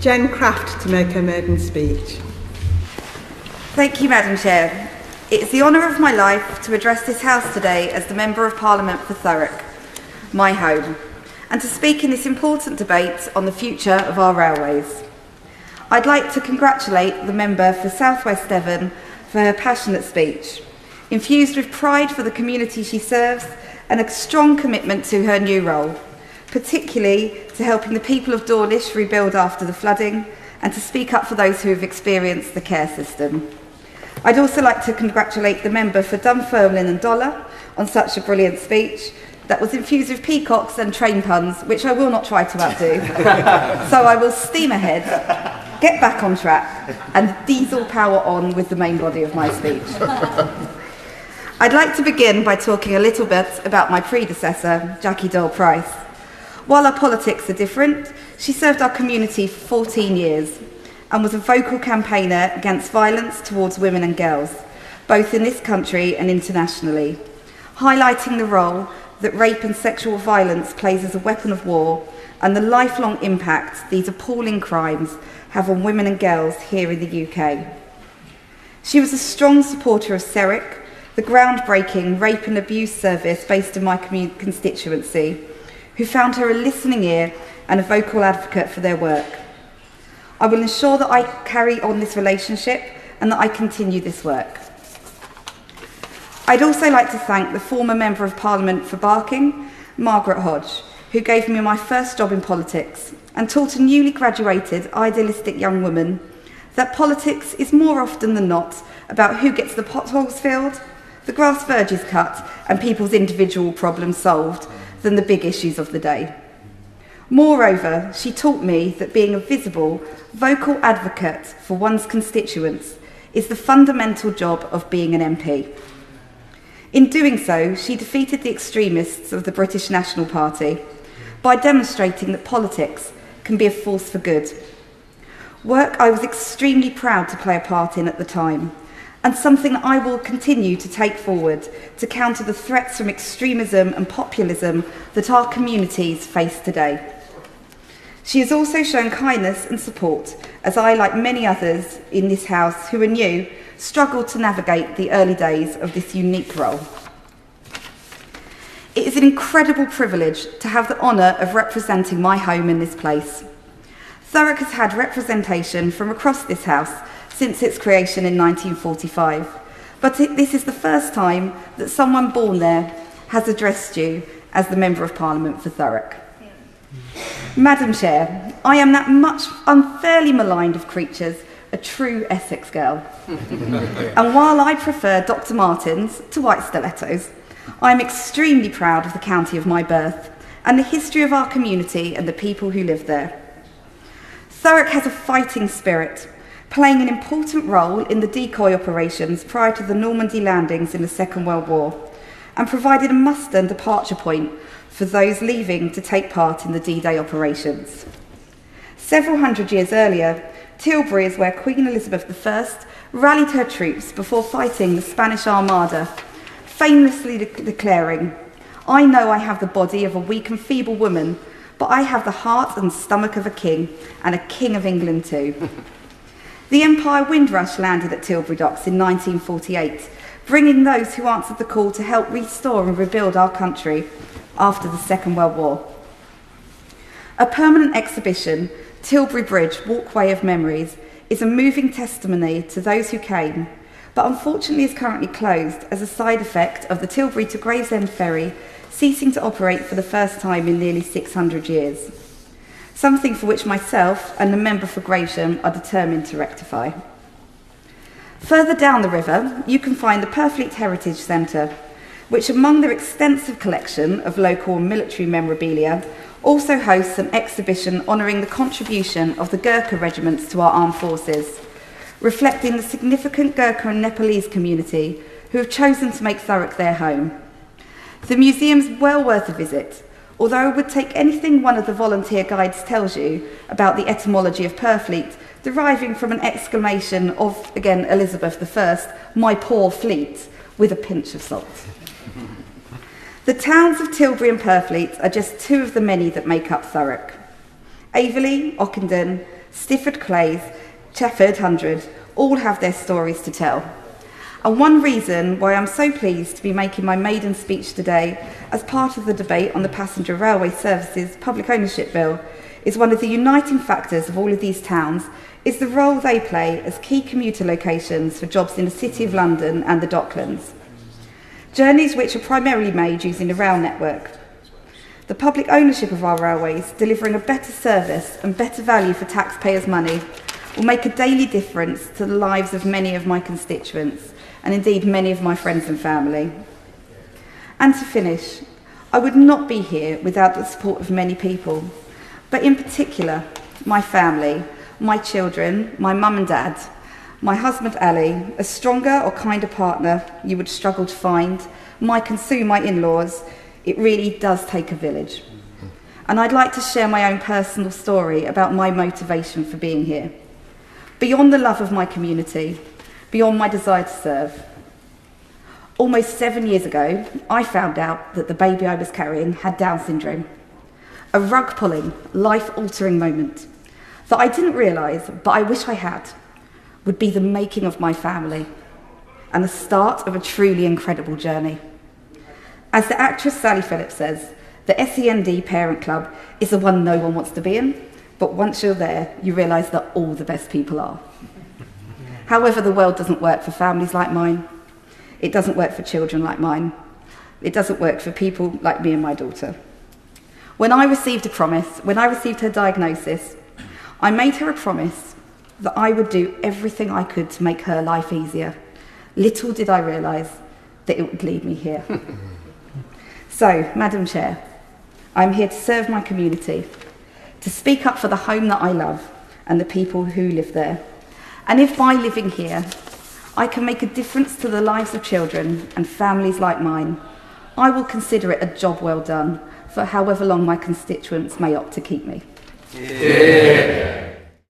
Jen Craft to make her maiden speech. Thank you, Madam Chair. It's the honour of my life to address this House today as the Member of Parliament for Thurrock, my home, and to speak in this important debate on the future of our railways. I'd like to congratulate the Member for South West Devon for her passionate speech, infused with pride for the community she serves and a strong commitment to her new role, particularly to helping the people of Dawlish rebuild after the flooding and to speak up for those who have experienced the care system. I'd also like to congratulate the Member for Dunfermline and Dollar on such a brilliant speech that was infused with peacocks and train puns, which I will not try to outdo. So I will steam ahead, get back on track, and diesel power on with the main body of my speech. I'd like to begin by talking a little bit about my predecessor, Jackie Dole-Price. While our politics are different, she served our community for 14 years and was a vocal campaigner against violence towards women and girls, both in this country and internationally, highlighting the role that rape and sexual violence plays as a weapon of war and the lifelong impact these appalling crimes have on women and girls here in the UK. She was a strong supporter of CERIC, the groundbreaking rape and abuse service based in my constituency, who found her a listening ear and a vocal advocate for their work. I will ensure that I carry on this relationship and that I continue this work. I'd also like to thank the former Member of Parliament for Barking, Margaret Hodge, who gave me my first job in politics and taught a newly graduated, idealistic young woman that politics is more often than not about who gets the potholes filled, the grass verges cut, and people's individual problems solved than the big issues of the day. Moreover, she taught me that being a visible, vocal advocate for one's constituents is the fundamental job of being an MP. In doing so, she defeated the extremists of the British National Party by demonstrating that politics can be a force for good. Work I was extremely proud to play a part in at the time, and something that I will continue to take forward to counter the threats from extremism and populism that our communities face today. She has also shown kindness and support, as I, like many others in this House who are new, struggled to navigate the early days of this unique role. It is an incredible privilege to have the honour of representing my home in this place. Thurrock has had representation from across this House since its creation in 1945, but this is the first time that someone born there has addressed you as the Member of Parliament for Thurrock. Madam Chair, I am that much unfairly maligned of creatures, a true Essex girl. And while I prefer Dr. Martens to white stilettos, I am extremely proud of the county of my birth and the history of our community and the people who live there. Thurrock has a fighting spirit, playing an important role in the decoy operations prior to the Normandy landings in the Second World War, and provided a muster and departure point for those leaving to take part in the D-Day operations. Several hundred years earlier, Tilbury is where Queen Elizabeth I rallied her troops before fighting the Spanish Armada, famously declaring, "I know I have the body of a weak and feeble woman, but I have the heart and stomach of a king, and a king of England too." The Empire Windrush landed at Tilbury Docks in 1948, bringing those who answered the call to help restore and rebuild our country after the Second World War. A permanent exhibition, Tilbury Bridge Walkway of Memories, is a moving testimony to those who came, but unfortunately is currently closed as a side effect of the Tilbury to Gravesend ferry ceasing to operate for the first time in nearly 600 years. Something for which myself and the Member for Gravesham are determined to rectify. Further down the river, you can find the Purfleet Heritage Centre, which among their extensive collection of local and military memorabilia also hosts an exhibition honouring the contribution of the Gurkha regiments to our armed forces, reflecting the significant Gurkha and Nepalese community who have chosen to make Thurrock their home. The museum's well worth a visit, although I would take anything one of the volunteer guides tells you about the etymology of Purfleet, deriving from an exclamation of, again, Elizabeth I, "My poor fleet," with a pinch of salt. The towns of Tilbury and Purfleet are just two of the many that make up Thurrock. Averley, Ockenden, Stifford Clays, Chefford 100, all have their stories to tell. And one reason why I'm so pleased to be making my maiden speech today as part of the debate on the Passenger Railway Services Public Ownership Bill is one of the uniting factors of all of these towns is the role they play as key commuter locations for jobs in the City of London and the Docklands. Journeys which are primarily made using the rail network. The public ownership of our railways, delivering a better service and better value for taxpayers' money, will make a daily difference to the lives of many of my constituents, and indeed many of my friends and family. And to finish, I would not be here without the support of many people, but in particular, my family, my children, my mum and dad, my husband Ali, a stronger or kinder partner you would struggle to find, my in-laws. It really does take a village. And I'd like to share my own personal story about my motivation for being here. Beyond the love of my community, beyond my desire to serve. Almost 7 years ago, I found out that the baby I was carrying had Down syndrome. A rug-pulling, life-altering moment that I didn't realise, but I wish I had, would be the making of my family and the start of a truly incredible journey. As the actress Sally Phillips says, the SEND Parent Club is the one no one wants to be in, but once you're there, you realise that all the best people are. However, the world doesn't work for families like mine. It doesn't work for children like mine. It doesn't work for people like me and my daughter. When I received her diagnosis, I made her a promise that I would do everything I could to make her life easier. Little did I realise that it would lead me here. So, Madam Chair, I'm here to serve my community, to speak up for the home that I love and the people who live there. And if by living here, I can make a difference to the lives of children and families like mine, I will consider it a job well done for however long my constituents may opt to keep me. Yeah.